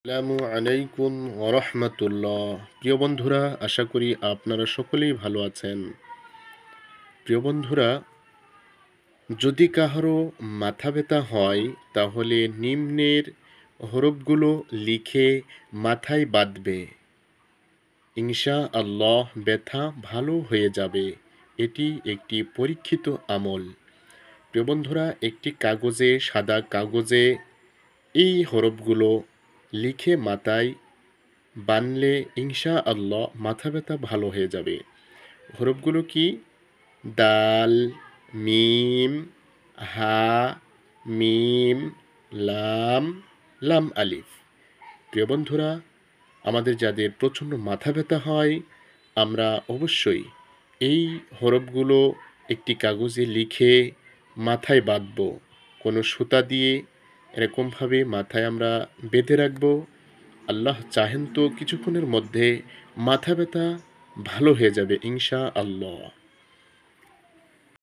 আসসালামু আলাইকুম ওরহমতুল্লাহ। প্রিয় বন্ধুরা, আশা করি আপনারা সকলেই ভালো আছেন। প্রিয় বন্ধুরা, যদি কাহারও মাথা ব্যথা হয় তাহলে নিম্নের হরফগুলো লিখে মাথায় বাঁধবে। ইনশা আল্লাহ ব্যথা ভালো হয়ে যাবে। এটি একটি পরীক্ষিত আমল। প্রিয় বন্ধুরা, একটি কাগজে, সাদা কাগজে এই হরফগুলো লিখে মাথায় বানলে ইনশা আল্লাহ মাথা ব্যথা ভালো হয়ে যাবে। হরফগুলো কি? দাল, মিম, হা, মিম, লাম, লাম আলিফ। প্রিয় বন্ধুরা, আমাদের যাদের প্রচণ্ড মাথা ব্যথা হয়, আমরা অবশ্যই এই হরফগুলো একটি কাগজে লিখে মাথায় বাঁধব। কোনো সুতা দিয়ে এরকমভাবে মাথায় আমরা বেঁধে রাখব। আল্লাহ চাহেন তো কিছুক্ষণের মধ্যে মাথা ব্যথা ভালো হয়ে যাবে ইনশা আল্লাহ।